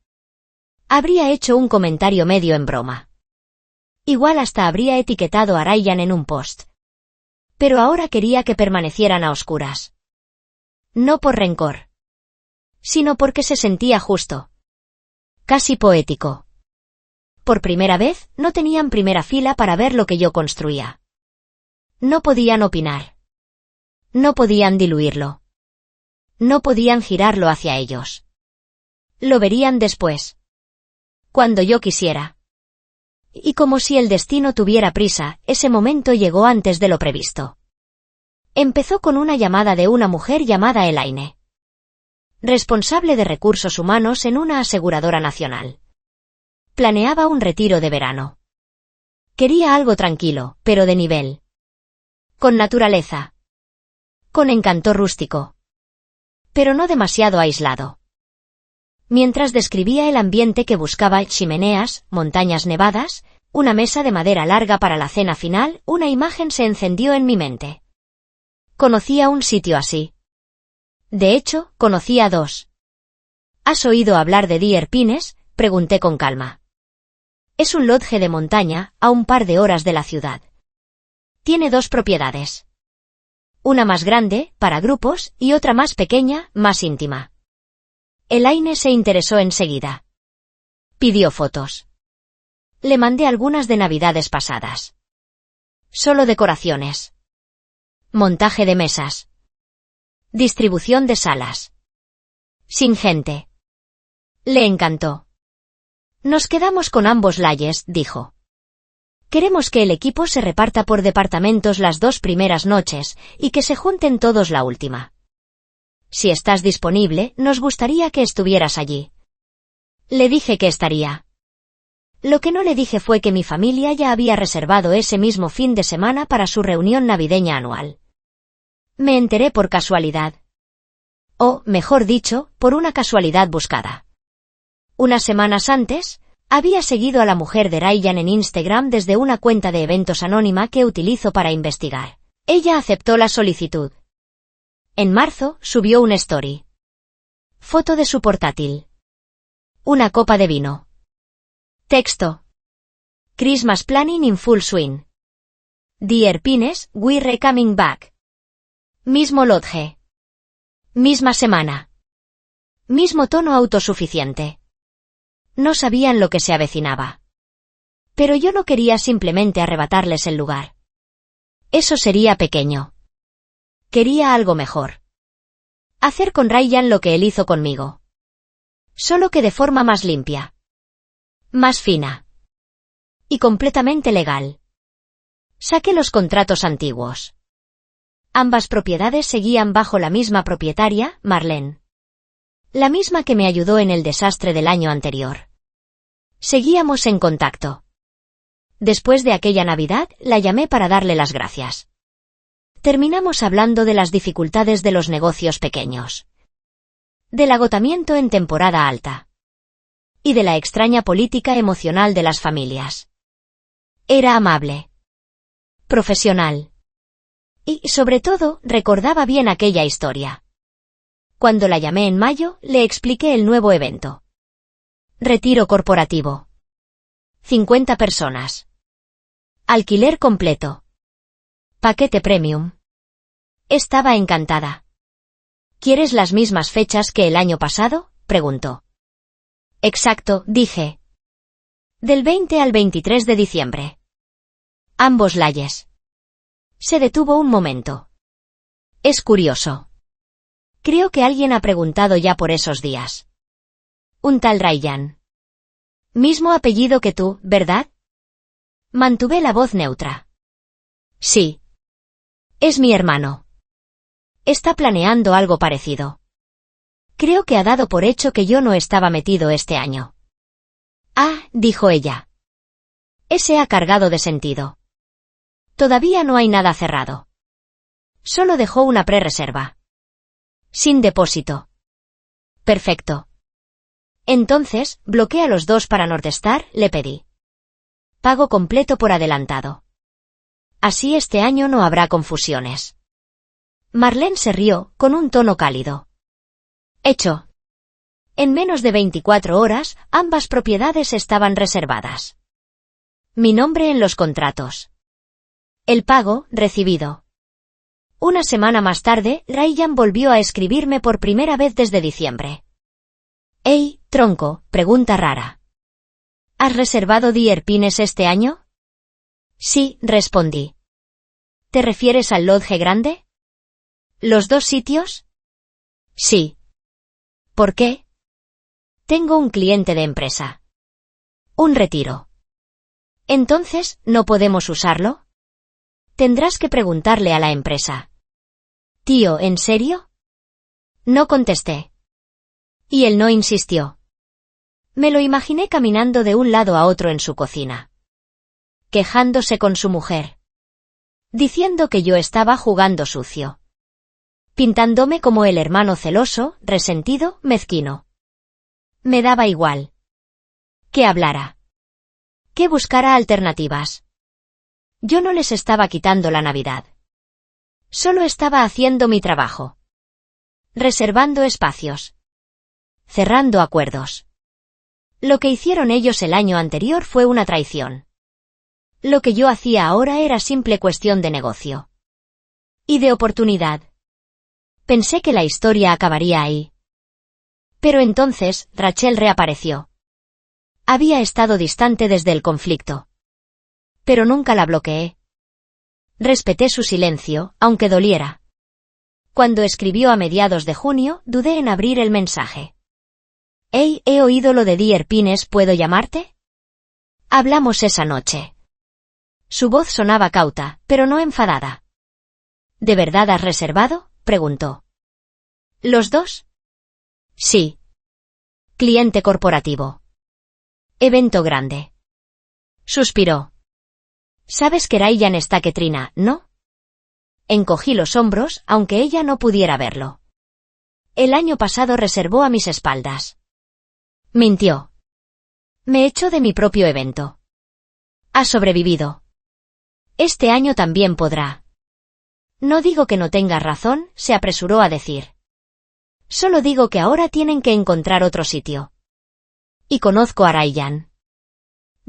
Habría hecho un comentario medio en broma. Igual hasta habría etiquetado a Ryan en un post. Pero ahora quería que permanecieran a oscuras. No por rencor. Sino porque se sentía justo. Casi poético. Por primera vez, no tenían primera fila para ver lo que yo construía. No podían opinar. No podían diluirlo. No podían girarlo hacia ellos. Lo verían después. Cuando yo quisiera. Y como si el destino tuviera prisa, ese momento llegó antes de lo previsto. Empezó con una llamada de una mujer llamada Elaine. Responsable de recursos humanos en una aseguradora nacional. Planeaba un retiro de verano. Quería algo tranquilo, pero de nivel. Con naturaleza. Con encanto rústico. Pero no demasiado aislado. Mientras describía el ambiente que buscaba, chimeneas, montañas nevadas, una mesa de madera larga para la cena final, una imagen se encendió en mi mente. Conocía un sitio así. De hecho, conocía 2. ¿Has oído hablar de Deer Pines?, pregunté con calma. Es un lodge de montaña, a un par de horas de la ciudad. Tiene 2 propiedades. Una más grande, para grupos, y otra más pequeña, más íntima. Elaine se interesó enseguida. Pidió fotos. Le mandé algunas de navidades pasadas. Solo decoraciones. Montaje de mesas. Distribución de salas. Sin gente. Le encantó. Nos quedamos con ambos layes, dijo. Queremos que el equipo se reparta por departamentos las 2 primeras noches, y que se junten todos la última. Si estás disponible, nos gustaría que estuvieras allí. Le dije que estaría. Lo que no le dije fue que mi familia ya había reservado ese mismo fin de semana para su reunión navideña anual. Me enteré por casualidad. O, mejor dicho, por una casualidad buscada. Unas semanas antes, había seguido a la mujer de Ryan en Instagram desde una cuenta de eventos anónima que utilizo para investigar. Ella aceptó la solicitud. En marzo, subió una story. Foto de su portátil. Una copa de vino. Texto. Christmas planning in full swing. Dear Pines, we're coming back. Mismo lodge. Misma semana. Mismo tono autosuficiente. No sabían lo que se avecinaba. Pero yo no quería simplemente arrebatarles el lugar. Eso sería pequeño. Quería algo mejor. Hacer con Ryan lo que él hizo conmigo. Solo que de forma más limpia. Más fina. Y completamente legal. Saqué los contratos antiguos. Ambas propiedades seguían bajo la misma propietaria, Marlene. La misma que me ayudó en el desastre del año anterior. Seguíamos en contacto. Después de aquella Navidad, la llamé para darle las gracias. Terminamos hablando de las dificultades de los negocios pequeños. Del agotamiento en temporada alta. Y de la extraña política emocional de las familias. Era amable. Profesional. Y, sobre todo, recordaba bien aquella historia. Cuando la llamé en mayo, le expliqué el nuevo evento. Retiro corporativo. 50 personas. Alquiler completo. Paquete premium. Estaba encantada. ¿Quieres las mismas fechas que el año pasado?, preguntó. Exacto, dije. Del 20 al 23 de diciembre. Ambos layes. Se detuvo un momento. Es curioso. Creo que alguien ha preguntado ya por esos días. Un tal Ryan. Mismo apellido que tú, ¿verdad? Mantuve la voz neutra. Sí. Es mi hermano. Está planeando algo parecido. Creo que ha dado por hecho que yo no estaba metido este año. Ah, dijo ella. Ese ha cargado de sentido. Todavía no hay nada cerrado. Solo dejó una prerreserva. Sin depósito. Perfecto. Entonces, bloquea los 2 para Northstar, le pedí. Pago completo por adelantado. Así este año no habrá confusiones. Marlene se rió, con un tono cálido. Hecho. En menos de 24 horas, ambas propiedades estaban reservadas. Mi nombre en los contratos. El pago, recibido. Una semana más tarde, Ryan volvió a escribirme por primera vez desde diciembre. «Hey, tronco, pregunta rara. ¿Has reservado Deer Pines este año?» «Sí», respondí. ¿Te refieres al lodge grande?» ¿Los 2 sitios? Sí. ¿Por qué? Tengo un cliente de empresa. Un retiro. Entonces, ¿no podemos usarlo? Tendrás que preguntarle a la empresa. Tío, ¿en serio? No contesté. Y él no insistió. Me lo imaginé caminando de un lado a otro en su cocina. Quejándose con su mujer. Diciendo que yo estaba jugando sucio. Pintándome como el hermano celoso, resentido, mezquino. Me daba igual. Que hablara. Que buscara alternativas. Yo no les estaba quitando la Navidad. Solo estaba haciendo mi trabajo. Reservando espacios. Cerrando acuerdos. Lo que hicieron ellos el año anterior fue una traición. Lo que yo hacía ahora era simple cuestión de negocio. Y de oportunidad. Pensé que la historia acabaría ahí. Pero entonces, Rachel reapareció. Había estado distante desde el conflicto. Pero nunca la bloqueé. Respeté su silencio, aunque doliera. Cuando escribió a mediados de junio, dudé en abrir el mensaje. «Hey, he oído lo de Dear Pines, ¿puedo llamarte?» Hablamos esa noche. Su voz sonaba cauta, pero no enfadada. «¿De verdad has reservado?», preguntó. «¿Los dos?» «Sí». «Cliente corporativo». «Evento grande». Suspiró. «Sabes que Ryan está que trina, ¿no?» Encogí los hombros, aunque ella no pudiera verlo. «El año pasado reservó a mis espaldas». Mintió. «Me echó de mi propio evento». «Ha sobrevivido». «Este año también podrá». «No digo que no tengas razón», se apresuró a decir. «Solo digo que ahora tienen que encontrar otro sitio. Y conozco a Ryan.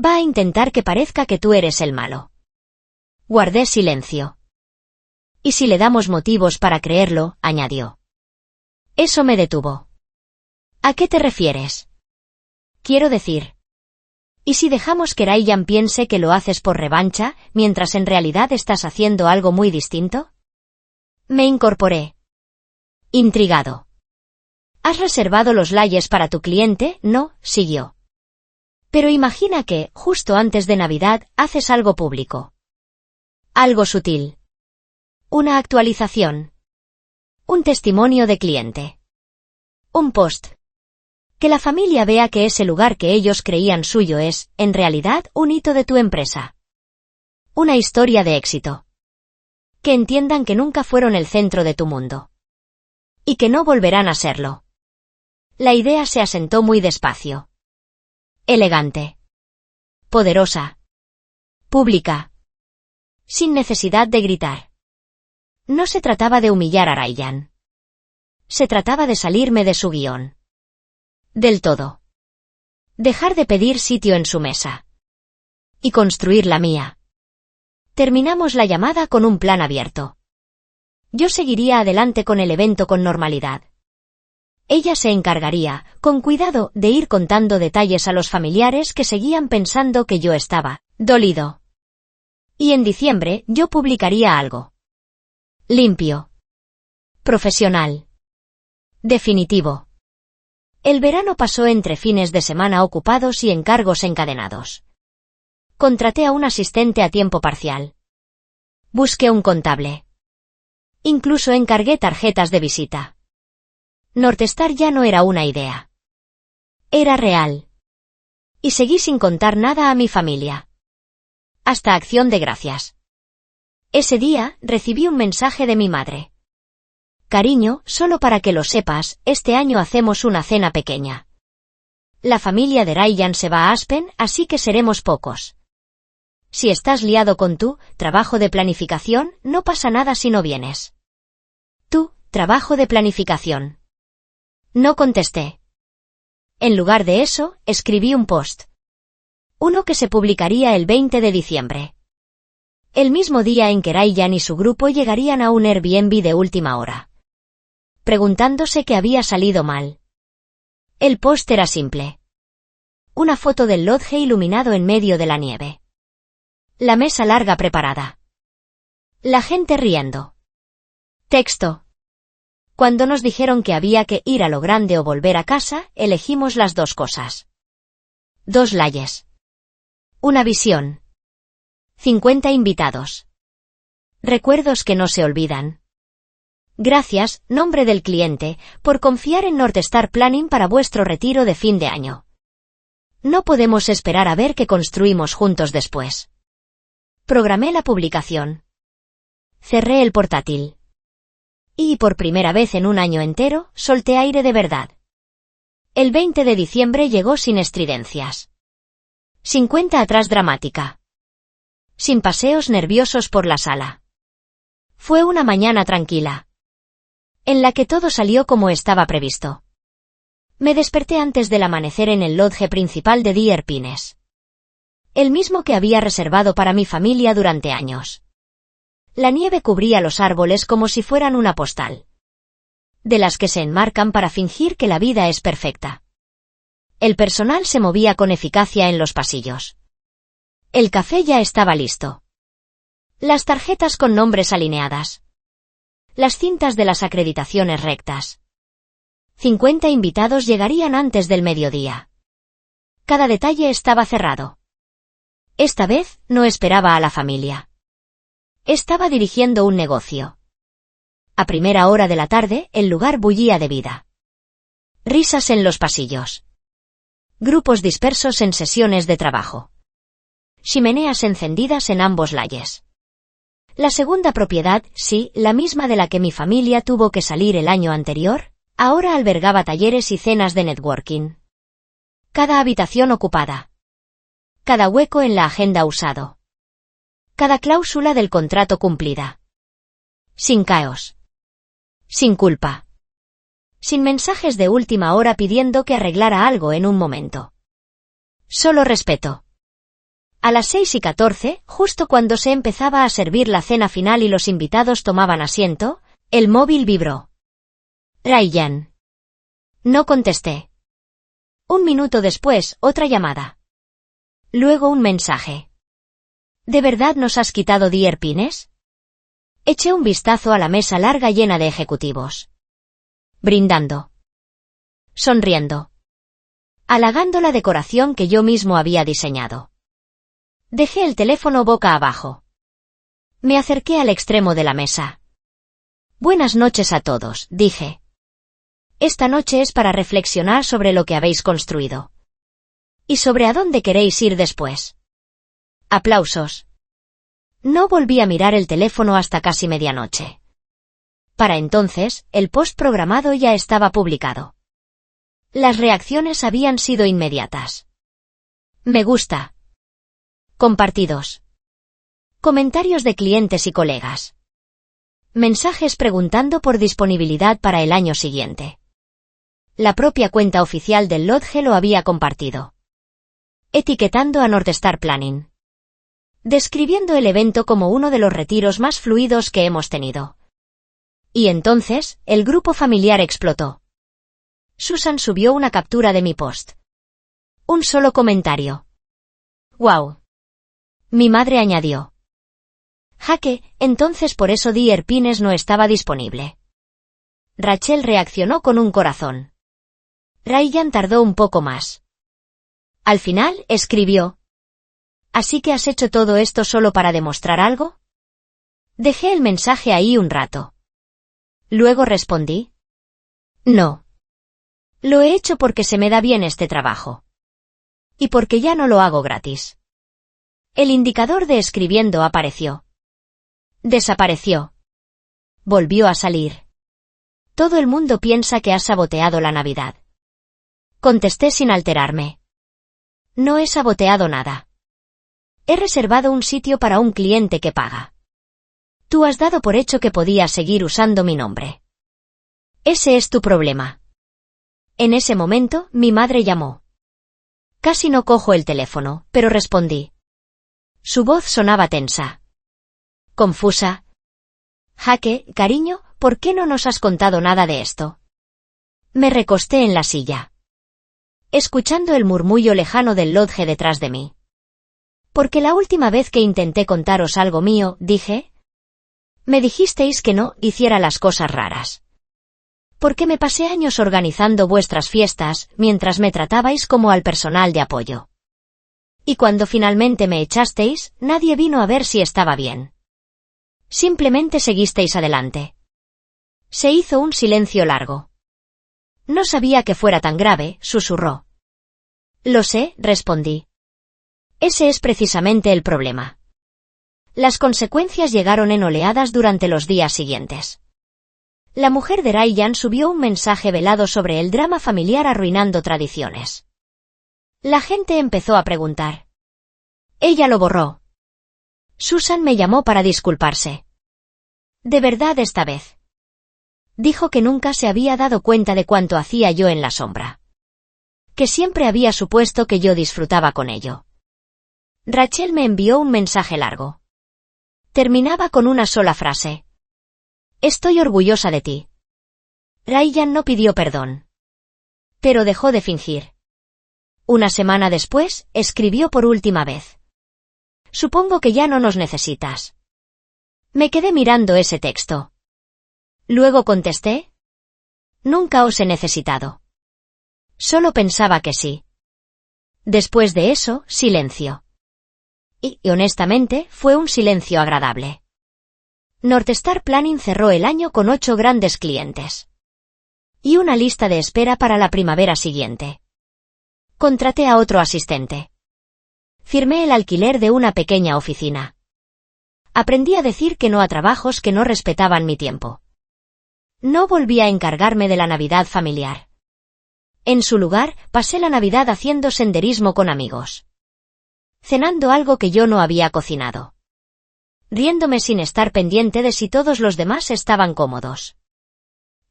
Va a intentar que parezca que tú eres el malo». Guardé silencio. «Y si le damos motivos para creerlo», añadió. Eso me detuvo. «¿A qué te refieres?» «Quiero decir. ¿Y si dejamos que Ryan piense que lo haces por revancha, mientras en realidad estás haciendo algo muy distinto?» Me incorporé. Intrigado. «Has reservado los layers para tu cliente, ¿no?», siguió. «Pero imagina que, justo antes de Navidad, haces algo público. Algo sutil. Una actualización. Un testimonio de cliente. Un post. Que la familia vea que ese lugar que ellos creían suyo es, en realidad, un hito de tu empresa. Una historia de éxito. Que entiendan que nunca fueron el centro de tu mundo. Y que no volverán a serlo». La idea se asentó muy despacio. Elegante. Poderosa. Pública. Sin necesidad de gritar. No se trataba de humillar a Ryan. Se trataba de salirme de su guión. Del todo. Dejar de pedir sitio en su mesa. Y construir la mía. Terminamos la llamada con un plan abierto. Yo seguiría adelante con el evento con normalidad. Ella se encargaría, con cuidado, de ir contando detalles a los familiares que seguían pensando que yo estaba dolido. Y en diciembre yo publicaría algo. Limpio. Profesional. Definitivo. El verano pasó entre fines de semana ocupados y encargos encadenados. Contraté a un asistente a tiempo parcial. Busqué un contable. Incluso encargué tarjetas de visita. Northstar ya no era una idea. Era real. Y seguí sin contar nada a mi familia. Hasta Acción de Gracias. Ese día, recibí un mensaje de mi madre. «Cariño, solo para que lo sepas, este año hacemos una cena pequeña. La familia de Ryan se va a Aspen, así que seremos pocos. Si estás liado con tu trabajo de planificación, no pasa nada si no vienes». «Tu trabajo de planificación». No contesté. En lugar de eso, escribí un post. Uno que se publicaría el 20 de diciembre. El mismo día en que Ryan y su grupo llegarían a un Airbnb de última hora. Preguntándose qué había salido mal. El post era simple. Una foto del lodge iluminado en medio de la nieve. La mesa larga preparada. La gente riendo. Texto. Cuando nos dijeron que había que ir a lo grande o volver a casa, elegimos las dos cosas. 2 layers. Una visión. 50 invitados. Recuerdos que no se olvidan. Gracias, nombre del cliente, por confiar en Northstar Planning para vuestro retiro de fin de año. No podemos esperar a ver qué construimos juntos después. Programé la publicación. Cerré el portátil. Y, por primera vez en un año entero, solté aire de verdad. El 20 de diciembre llegó sin estridencias. Sin cuenta atrás dramática. Sin paseos nerviosos por la sala. Fue una mañana tranquila. En la que todo salió como estaba previsto. Me desperté antes del amanecer en el lodge principal de Dear Pines. El mismo que había reservado para mi familia durante años. La nieve cubría los árboles como si fueran una postal. De las que se enmarcan para fingir que la vida es perfecta. El personal se movía con eficacia en los pasillos. El café ya estaba listo. Las tarjetas con nombres alineadas. Las cintas de las acreditaciones rectas. 50 invitados llegarían antes del mediodía. Cada detalle estaba cerrado. Esta vez no esperaba a la familia. Estaba dirigiendo un negocio. A primera hora de la tarde, el lugar bullía de vida. Risas en los pasillos. Grupos dispersos en sesiones de trabajo. Chimeneas encendidas en ambos layes. La segunda propiedad, sí, la misma de la que mi familia tuvo que salir el año anterior, ahora albergaba talleres y cenas de networking. Cada habitación ocupada. Cada hueco en la agenda usado. Cada cláusula del contrato cumplida. Sin caos. Sin culpa. Sin mensajes de última hora pidiendo que arreglara algo en un momento. Solo respeto. A las 6:14, justo cuando se empezaba a servir la cena final y los invitados tomaban asiento, el móvil vibró. Ryan. No contesté. Un minuto después, otra llamada. Luego un mensaje. ¿De verdad nos has quitado 10 pines? Eché un vistazo a la mesa larga llena de ejecutivos. Brindando. Sonriendo. Halagando la decoración que yo mismo había diseñado. Dejé el teléfono boca abajo. Me acerqué al extremo de la mesa. Buenas noches a todos, dije. Esta noche es para reflexionar sobre lo que habéis construido. Y sobre a dónde queréis ir después. Aplausos. No volví a mirar el teléfono hasta casi medianoche. Para entonces, el post programado ya estaba publicado. Las reacciones habían sido inmediatas. Me gusta. Compartidos. Comentarios de clientes y colegas. Mensajes preguntando por disponibilidad para el año siguiente. La propia cuenta oficial del Lodge lo había compartido. Etiquetando a Northstar Planning. Describiendo el evento como uno de los retiros más fluidos que hemos tenido. Y entonces, el grupo familiar explotó. Susan subió una captura de mi post. Un solo comentario. ¡Wow! Mi madre añadió. Jaque, entonces por eso Dear Pines no estaba disponible. Rachel reaccionó con un corazón. Ryan tardó un poco más. Al final, escribió. ¿Así que has hecho todo esto solo para demostrar algo? Dejé el mensaje ahí un rato. Luego respondí. No. Lo he hecho porque se me da bien este trabajo. Y porque ya no lo hago gratis. El indicador de escribiendo apareció. Desapareció. Volvió a salir. Todo el mundo piensa que has saboteado la Navidad. Contesté sin alterarme. No he saboteado nada. He reservado un sitio para un cliente que paga. Tú has dado por hecho que podía seguir usando mi nombre. Ese es tu problema. En ese momento, mi madre llamó. Casi no cojo el teléfono, pero respondí. Su voz sonaba tensa. Confusa. Jaque, cariño, ¿por qué no nos has contado nada de esto? Me recosté en la silla. Escuchando el murmullo lejano del Lodge detrás de mí. Porque la última vez que intenté contaros algo mío, dije. Me dijisteis que no hiciera las cosas raras. Porque me pasé años organizando vuestras fiestas, mientras me tratabais como al personal de apoyo. Y cuando finalmente me echasteis, nadie vino a ver si estaba bien. Simplemente seguisteis adelante. Se hizo un silencio largo. No sabía que fuera tan grave, susurró. Lo sé, respondí. Ese es precisamente el problema. Las consecuencias llegaron en oleadas durante los días siguientes. La mujer de Ryan subió un mensaje velado sobre el drama familiar arruinando tradiciones. La gente empezó a preguntar. Ella lo borró. Susan me llamó para disculparse. De verdad esta vez. Dijo que nunca se había dado cuenta de cuánto hacía yo en la sombra. Que siempre había supuesto que yo disfrutaba con ello. Rachel me envió un mensaje largo. Terminaba con una sola frase. Estoy orgullosa de ti. Ryan no pidió perdón. Pero dejó de fingir. Una semana después, escribió por última vez. Supongo que ya no nos necesitas. Me quedé mirando ese texto. Luego contesté: nunca os he necesitado. Solo pensaba que sí. Después de eso, silencio. Y, honestamente, fue un silencio agradable. Northstar Planning cerró el año con 8 grandes clientes. Y una lista de espera para la primavera siguiente. Contraté a otro asistente. Firmé el alquiler de una pequeña oficina. Aprendí a decir que no a trabajos que no respetaban mi tiempo. No volví a encargarme de la Navidad familiar. En su lugar, pasé la Navidad haciendo senderismo con amigos. Cenando algo que yo no había cocinado. Riéndome sin estar pendiente de si todos los demás estaban cómodos.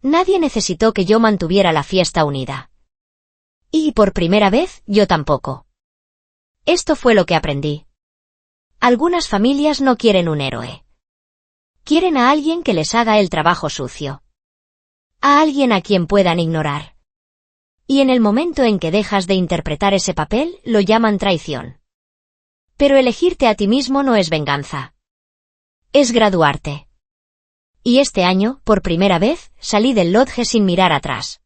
Nadie necesitó que yo mantuviera la fiesta unida. Y por primera vez, yo tampoco. Esto fue lo que aprendí. Algunas familias no quieren un héroe. Quieren a alguien que les haga el trabajo sucio. A alguien a quien puedan ignorar. Y en el momento en que dejas de interpretar ese papel, lo llaman traición. Pero elegirte a ti mismo no es venganza. Es graduarte. Y este año, por primera vez, salí del lodge sin mirar atrás.